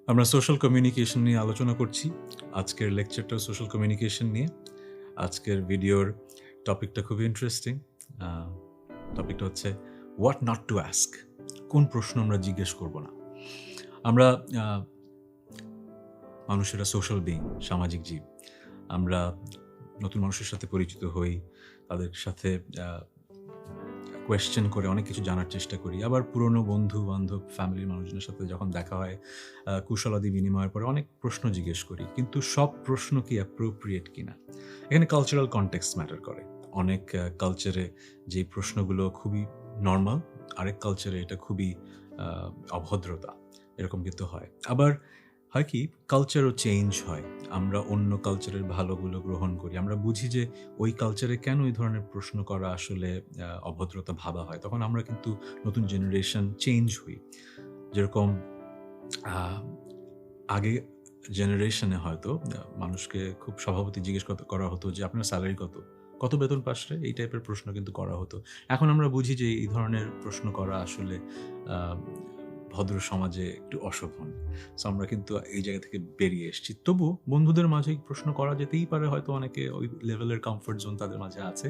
আমরা social communication নিয়ে আলোচনা করছি। আজকের লেকচারটা সোশ্যাল কমিউনিকেশন নিয়ে। আজকের ভিডিওর টপিকটা খুবই ইন্টারেস্টিং। আ টপিকটা হচ্ছে হোয়াট নট টু অ্যাস্ক। কোন প্রশ্ন আমরা জিজ্ঞেস করব না। আমরা আ মানুষেরা সোশ্যাল বিইং, সামাজিক জীব। আমরা নতুন মানুষের সাথে পরিচিত হই। তাদের সাথে আ কোয়েশ্চেন করে অনেক কিছু জানার চেষ্টা করি। আবার পুরনো বন্ধু-বান্ধব, ফ্যামিলির মানুষজনের সাথে যখন দেখা হয়, কুশলাদি বিনিময়ের পরে অনেক প্রশ্ন জিজ্ঞেস করি। কিন্তু সব প্রশ্ন কি অ্যাপ্রোপ্রিয়েট কিনা? এখানে কালচারাল কনটেক্সট ম্যাটার করে। অনেক কালচারে যেই প্রশ্নগুলো খুবই নরমাল, আরেক কালচারে এটা খুবই আ অভদ্রতা। এরকম কিন্তু হয়। আবার হয় কি কালচারও চেঞ্জ হয়। আমরা অন্য কালচারের ভালোগুলো গ্রহণ করি। আমরা বুঝি যে ওই কালচারে কেন এই ধরনের প্রশ্ন করা আসলে অভদ্রতা ভাবা হয়। তখন আমরা কিন্তু নতুন জেনারেশন চেঞ্জ হই। যেরকম আ আগে জেনারেশনে হয়তো মানুষকে খুব স্বভাবতই জিজ্ঞেস করা হতো যে, "আপনার সেলারি কত? কত বেতন পাস রে?" এই টাইপের প্রশ্ন কিন্তু করা হতো। এখন আমরা বুঝি যে এই ধরনের প্রশ্ন করা আসলে আ ভদ্র সমাজে একটু অশোভন। সো আমরা কিন্তু এই জায়গা থেকে বেরিয়ে এসেছি। তবুও বন্ধুদের মাঝে এই প্রশ্ন করা যেতেই পারে, হয়তো অনেকে ওই লেভেলের কমফোর্ট জোন তাদের মাঝে আছে।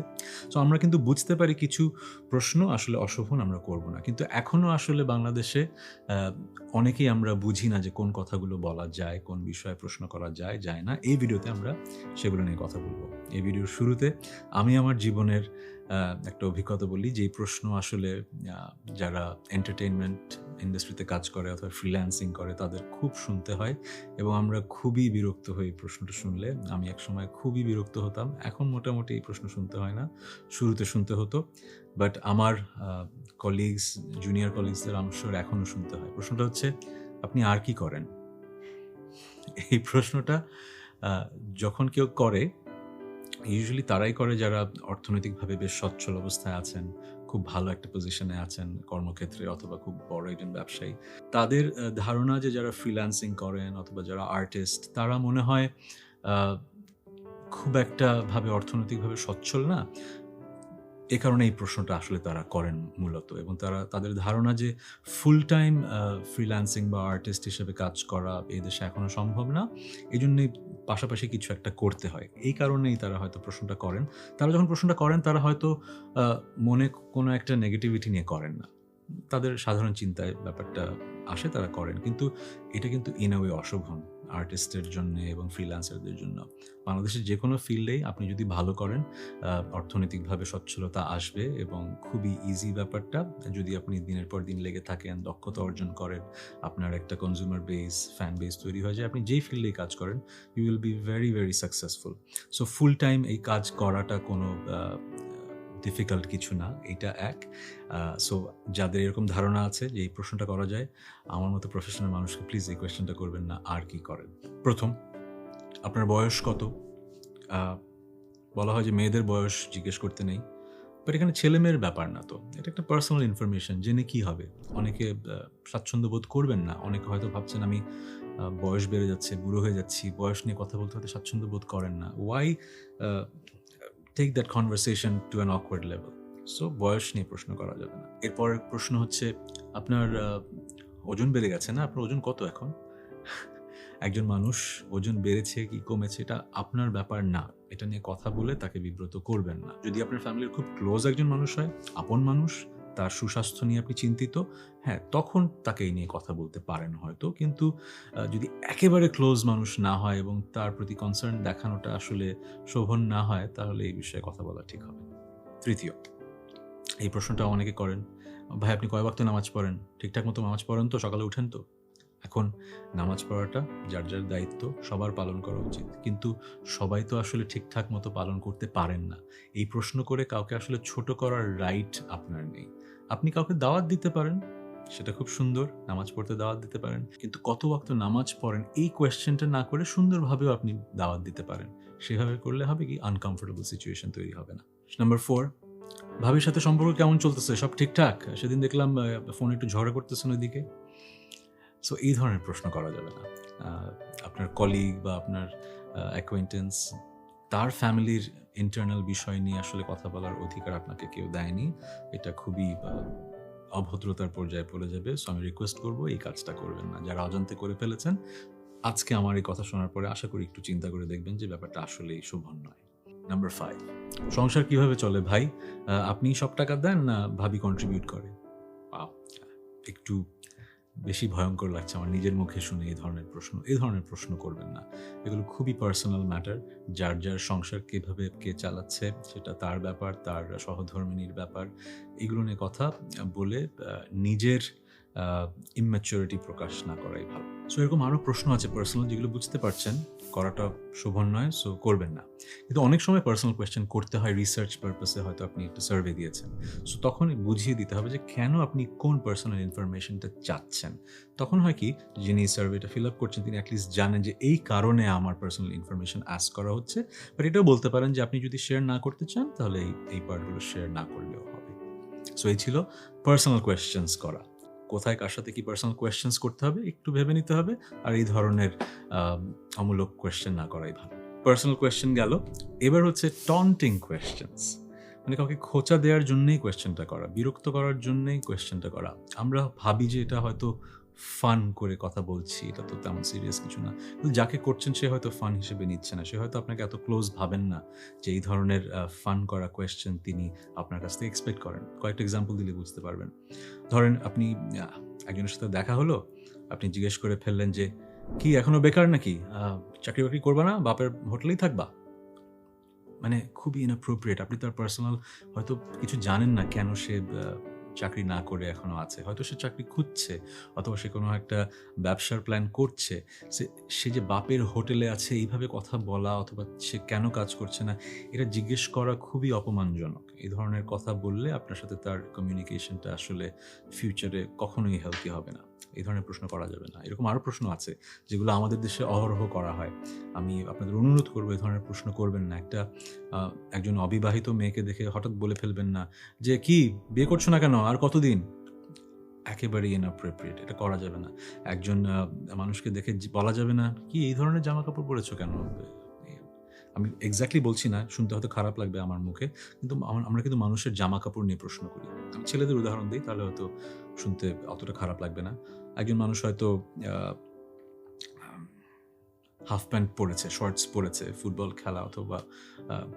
সো আমরা কিন্তু বুঝতে পারি কিছু প্রশ্ন আসলে অশোভন, আমরা করব না। কিন্তু এখনো আসলে বাংলাদেশে আ অনেকেই আমরা বুঝি না যে কোন কথাগুলো বলা যায়, কোন বিষয়ে প্রশ্ন করা যায়, যায় না। এই ভিডিওতে আমরা সেগুলো নিয়ে কথা বলব। এই ভিডিওর শুরুতে আমি আমার জীবনের আ একটা অভিজ্ঞতা বলি, যেই প্রশ্ন আসলে আ যারা এন্টারটেইনমেন্ট ইন্ডাস্ট্রিতে কাজ করে অথবা ফ্রিল্যান্সিং করে তাদের খুব শুনতে হয় এবং আমরা খুবই বিরক্ত হই এই প্রশ্নটা শুনলে। আমি একসময় খুবই বিরক্ত হতাম। এখন মোটামুটি এই প্রশ্ন শুনতে হয় না। শুরুতে শুনতে হতো। বাট আমার আ কলিগস, জুনিয়র কলিগসদের I'm sure এখনো শুনতে হয়। প্রশ্নটা হচ্ছে, "আপনি আর কি করেন?" এই প্রশ্নটা আ যখন কেউ করে, ইউজুয়ালি তারাই করে যারা অর্থনৈতিকভাবে বেশ সচ্ছল অবস্থায় আছেন, খুব ভালো একটা পজিশনে আছেন কর্মক্ষেত্রে অথবা খুব বড় একজন ব্যবসায়ী। তাদের ধারণা যে যারা ফ্রিল্যান্সিং করেন অথবা যারা আর্টিস্ট, তারা মনে হয় আ খুব একটা ভাবে অর্থনৈতিকভাবে সচ্ছল না। এ কারণে এই প্রশ্নটা আসলে তারা করেন মূলত, এবং তাদের ধারণা যে ফুল টাইম ফ্রিল্যান্সিং বা আর্টিস্ট হিসেবে কাজ করা এই দেশে এখনো সম্ভব না। এজন্যই পাশাপাশি কিছু একটা করতে হয়। এই কারণেই তারা হয়তো প্রশ্নটা করেন। তারা যখন প্রশ্নটা করেন তারা হয়তো আ মনে কোনো একটা নেগেটিভিটি নিয়ে করেন না। তাদের সাধারণ চিন্তায় ব্যাপারটা আসে, তারা করেন। কিন্তু এটা কিন্তু ইন আ ওয়ে অশোভন আর্টিস্টের জন্যে এবং ফ্রিল্যান্সারদের জন্য। বাংলাদেশের যেকোনো ফিল্ডেই আপনি যদি ভালো করেন, অর্থনৈতিকভাবে সচ্ছলতা আসবে এবং খুবই ইজি ব্যাপারটা। যদি আপনি দিনের পর দিন লেগে থাকেন, দক্ষতা অর্জন করেন, আপনার একটা কনজিউমার বেস, ফ্যান বেস তৈরি হয়ে যায়। আপনি যেই ফিল্ডেই কাজ করেন, you will be very, very successful. So full time এই কাজ করাটা কোনো ডিফিকাল্ট কিছু না। এইটা এক। সো যাদের এরকম ধারণা আছে যে এই প্রশ্নটা করা যায়, আমার মতো প্রফেশনাল মানুষকে প্লিজ এই কোয়েশ্চেনটা করবেন না, আর কি করেন? ১ম, আপনার বয়স কত? আ বলা হয় যে মেয়েদের বয়স জিজ্ঞেস করতে নেই। বাট এখানে ছেলে-মেয়ের ব্যাপার না তো। এটা একটা পার্সোনাল ইনফরমেশন। জেনে কি হবে? অনেকে স্বাচ্ছন্দ্য বোধ করবেন না। অনেকে হয়তো ভাবছেন আমি বয়স বেড়ে যাচ্ছে, বুড়ো হয়ে যাচ্ছি। বয়স নিয়ে কথা বলতে হয়তো স্বাচ্ছন্দ্য বোধ করেন না। Why a take that conversation to an awkward level? So বয়স নিয়ে প্রশ্ন করা যাবে না। এরপরের প্রশ্ন হচ্ছে, আপনার ওজন বেড়ে গেছে না? আপনার ওজন কত এখন? একজন মানুষ ওজন বেড়েছে কি কমেছে এটা আপনার ব্যাপার না। এটা নিয়ে কথা বলে তাকে বিব্রত করবেন না। যদি আপনার ফ্যামিলির খুব ক্লোজ একজন মানুষ হয়, আপন মানুষ, তার সুস্বাস্থ্য নিয়ে আপনি চিন্তিত, হ্যাঁ, তখন তাকে এই নিয়ে কথা বলতে পারেন হয়তো। কিন্তু যদি একেবারে ক্লোজ মানুষ না হয় এবং তার প্রতি কনসার্ন দেখানোটা আসলে শোভন না হয়, তাহলে এই বিষয়ে কথা বলা ঠিক হবে না। ৩য়, এই প্রশ্নটা অনেকে করেন, "ভাই আপনি কয় ওয়াক্ত নামাজ পড়েন? ঠিকঠাক মতো নামাজ পড়েন তো? সকালে উঠেন তো?" এখন নামাজ পড়াটা যার, যার দায়িত্ব সবার পালন করা উচিত। কিন্তু সবাই তো আসলে ঠিকঠাক মতো পালন করতে পারেন না। এই প্রশ্ন করে কাউকে আসলে ছোট করার রাইট আপনার নেই। আপনি কাউকে দাওয়াত দিতে পারেন, সেটা খুব সুন্দর। নামাজ পড়তে দাওয়াত দিতে পারেন। কিন্তু কত ওয়াক্ত নামাজ পড়েন এই কোয়েশ্চেনটা না করে সুন্দরভাবেও আপনি দাওয়াত দিতে পারেন। সেভাবে করলে হবে কি আনকমফোর্টেবল সিচুয়েশন তৈরি হবে না। নাম্বার 4, ভাবির সাথে সম্পর্ক কেমন চলতেছে? সব ঠিকঠাক? সেদিন দেখলাম ফোনে একটু ঝগড়া করতেছেন ওইদিকে। সো এই ধরনের প্রশ্ন করা যাবে না। আ আপনার কলিগ বা আপনার অ্যাকোয়েন্টেন্স, তার ফ্যামিলির ইন্টারনাল বিষয় নিয়ে আসলে কথা বলার অধিকার আপনাকে কেউ দেয়নি। এটা খুবই অভদ্রতার পর্যায়ে পড়ে যাবে। সো আমি রিকোয়েস্ট করব এই কাজটা করবেন না। যারা অজান্তে করে ফেলেছেন, আজকে আমার এই কথা শোনার পরে আশা করি একটু চিন্তা করে দেখবেন যে ব্যাপারটা আসলেই শোভন নয়। নাম্বার 5, সংসার কিভাবে চলে ভাই? আপনিই সব টাকা দেন না ভাবি কন্ট্রিবিউট করে? ওয়াও! একটু বেশি ভয়ঙ্কর লাগছে আমার নিজের মুখে শুনে এই ধরনের প্রশ্ন। এই ধরনের প্রশ্ন করবেন না। এগুলো খুবই পার্সোনাল ম্যাটার। যার সংসার কিভাবে কে চালাচ্ছে সেটা তার ব্যাপার, তার সহধর্মিণীর ব্যাপার। এগুলো নিয়ে কথা বলে নিজের আ immaturity প্রকাশ না করাই ভালো। সো এরকম আরো প্রশ্ন আছে পার্সোনাল যেগুলো বুঝতে পারছেন করাটা শোভন নয়, সো করবেন না। কিন্তু অনেক সময় পার্সোনাল কোয়েশ্চেন করতে হয় রিসার্চ পারপাসে, হয়তো আপনি একটা সার্ভে দিয়েছেন। সো তখন বুঝিয়ে দিতে হবে যে কেন আপনি কোন পার্সোনাল ইনফরমেশনটা চাচ্ছেন। তখন হয় কি, যিনি সার্ভেটা ফিল আপ করছেন তিনি অ্যাটলিস্ট জানেন যে এই কারণে আমার পার্সোনাল ইনফরমেশন আস্ক করা হচ্ছে। বাট এটাও বলতে পারেন যে আপনি যদি শেয়ার না করতে চান তাহলে এই পার্টগুলো শেয়ার না করলেও হবে। সো এই ছিল পার্সোনাল কোয়েশ্চেন্স করা। কোথায় কার সাথে কি পার্সোনাল কোয়েশ্চেন্স করতে হবে একটু ভেবে নিতে হবে। আর এই ধরনের অমূলক কোয়েশ্চেন না করাই ভালো। পার্সোনাল কোয়েশ্চেন গেল। এবার হচ্ছে টন্টিং কোয়েশ্চেন্স, মানে কাউকে খোঁচা দেওয়ার জন্যই কোয়েশ্চেনটা করা, বিরক্ত করার জন্যই কোয়েশ্চেনটা করা। আমরা ভাবি যে এটা হয়তো ফান করে কথা বলছি, এটা তো তেমন সিরিয়াস কিছু না। কিন্তু যাকে করছেন সে হয়তো ফান হিসেবে নিচ্ছে না, সে হয়তো আপনাকে এত ক্লোজ ভাবেন না যে এই ধরনের ফান করা কোয়েশ্চেন তিনি আপনার কাছ থেকে এক্সপেক্ট করেন। কয়েকটা এক্সাম্পল দিলে বুঝতে পারবেন। ধরেন আপনি একজনের সাথে দেখা হলো, আপনি জিজ্ঞেস করে ফেললেন যে, "কি এখনো বেকার নাকি? চাকরি-বাকরি করবা না? বাপের হোটেলেই থাকবা?" মানে খুবই ইনঅ্যাপ্রোপ্রিয়েট। আপনি তার পার্সোনাল হয়তো কিছু জানেন না কেন সে চাকরি না করে এখনো আছে। হয়তো সে চাকরি খুঁজছে অথবা সে কোনো একটা ব্যবসার প্ল্যান করছে। সে যে বাপের হোটেলে আছে এইভাবে কথা বলা অথবা সে কেন কাজ করছে না, এটা জিজ্ঞেস করা খুবই অপমানজনক। এই ধরনের কথা বললে আপনার সাথে তার কমিউনিকেশনটা আসলে ফিউচারে কখনোই হেলথি হবে না। এই ধরনের প্রশ্ন করা যাবে না। এরকম আরও প্রশ্ন আছে যেগুলো আমাদের দেশে অহরহ করা হয়। আমি আপনাদের অনুরোধ করব এই ধরনের প্রশ্ন করবেন না। একজন অবিবাহিত মেয়েকে দেখে হঠাৎ বলে ফেলবেন না যে, "কি বিয়ে করছো না কেন? আর কতদিন?" একেবারেই inappropriate, এটা করা যাবে না। একজন মানুষকে দেখে বলা যাবে না, "কি এই ধরনের জামাকাপড় পরেছো কেন?" আমি এক্সাক্টলি বলছি না, শুনতে হয়তো খারাপ লাগবে আমার মুখে। কিন্তু আমরা কিন্তু মানুষের জামাকাপড় নিয়ে প্রশ্ন করি। আমি ছেলেদের উদাহরণ দেই, তাহলে হয়তো শুনতে অতটা খারাপ লাগবে না। একজন মানুষ হয়তো আ হাফ প্যান্ট পরেছে, শর্টস পরেছে ফুটবল খেলা অথবা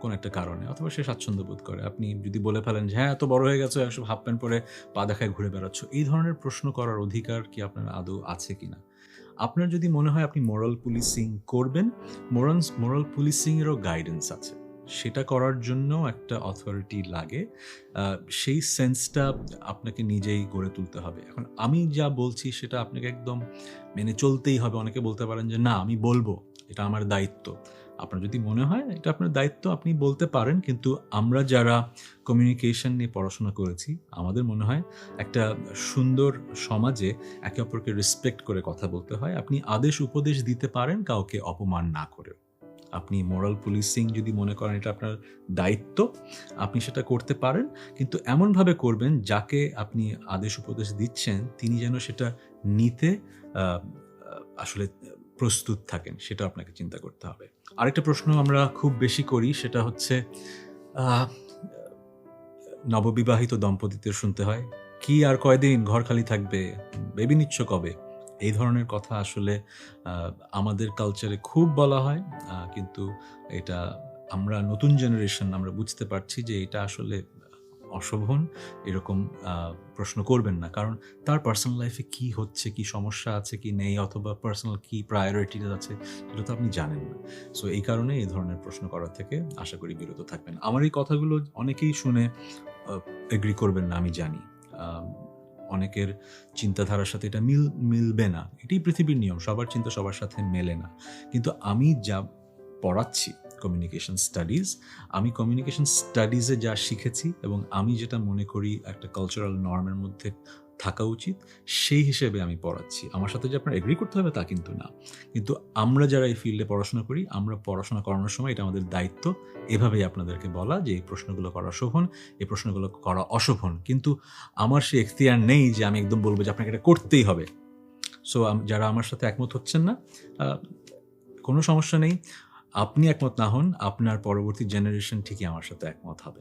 কোনো একটা কারণে, অথবা সে স্বাচ্ছন্দ্য বোধ করে। আপনি যদি বলে ফেলেন যে, "হ্যাঁ, এত বড় হয়ে গেছো, এসব হাফ প্যান্ট পরে পা দেখায় ঘুরে বেড়াচ্ছ।" এই ধরনের প্রশ্ন করার অধিকার কি আপনার আদৌ আছে কিনা? আপনার যদি মনে হয় আপনি মোরাল পুলিশিং করবেন, মোরাল পুলিশিং এরও গাইডেন্স আছে। সেটা করার জন্য একটা অথরিটি লাগে। আ সেই সেন্সটা আপনাকে নিজেই গড়ে তুলতে হবে। এখন আমি যা বলছি সেটা আপনাকে একদম মেনে চলতেই হবে। অনেকে বলতে পারেন যে, "না, আমি বলবো। এটা আমার দায়িত্ব।" আপনার যদি মনে হয় এটা আপনার দায়িত্ব, আপনি বলতে পারেন। কিন্তু আমরা যারা কমিউনিকেশন নিয়ে পড়াশোনা করেছি, আমাদের মনে হয় একটা সুন্দর সমাজে একে অপরকে রেসপেক্ট করে কথা বলতে হয়। আপনি আদেশ উপদেশ দিতে পারেন কাউকে অপমান না করে। আপনি মোরাল পুলিশিং যদি মনে করেন এটা আপনার দায়িত্ব, আপনি সেটা করতে পারেন। কিন্তু এমনভাবে করবেন যাকে আপনি আদেশ উপদেশ দিচ্ছেন তিনি যেন সেটা নিতে আ আ আসলে প্রস্তুত থাকেন। সেটা আপনাকে চিন্তা করতে হবে। আরেকটা প্রশ্ন আমরা খুব বেশি করি সেটা হচ্ছে আ নববিবাহিত দম্পতিদের শুনতে হয়, "কি আর কয়দিন ঘর খালি থাকবে? বেবি নিচ্ছ কবে?" এই ধরনের কথা আসলে আ আমাদের কালচারে খুব বলা হয়। কিন্তু এটা আমরা নতুন জেনারেশন আমরা বুঝতে পারছি যে এটা আসলে অশোভন। এরকম আ প্রশ্ন করবেন না। কারণ তার পার্সোনাল লাইফে কি হচ্ছে, কি সমস্যা আছে কি নেই অথবা পার্সোনাল কি প্রায়োরিটিস আছে সেটা তো আপনি জানেন না। সো এই কারণে এই ধরনের প্রশ্ন করা থেকে আশা করি বিরত থাকবেন। আমার এই কথাগুলো অনেকেই শুনে এগ্রি করবেন না আমি জানি। আ অনেকের চিন্তাধারার সাথে এটা মিলবে না। এটাই পৃথিবীর নিয়ম। সবার চিন্তা সবার সাথে মেলে না। কিন্তু আমি যা পড়াচ্ছি কমিউনিকেশন স্টাডিজ, আমি কমিউনিকেশন স্টাডিজে যা শিখেছি এবং আমি যেটা মনে করি একটা কালচারাল নরমের মধ্যে থাকা উচিত, সেই হিসেবে আমি পড়াচ্ছি। আমার সাথে যে আপনার এগ্রি করতে হবে তা কিন্তু না। কিন্তু আমরা যারা এই ফিল্ডে পড়াশোনা করি, আমরা পড়াশোনা করানোর সময় এটা আমাদের দায়িত্ব এভাবেই আপনাদেরকে বলা যে এই প্রশ্নগুলো করা শোভন, এই প্রশ্নগুলো করা অশোভন। কিন্তু আমার সেই এখতিয়ার নেই যে আমি একদম বলব যে আপনাকে এটা করতেই হবে। সো যারা আমার সাথে একমত হচ্ছেন না, আ কোনো সমস্যা নেই। আপনি একমত না হন, আপনার পরবর্তী জেনারেশন ঠিকই আমার সাথে একমত হবে।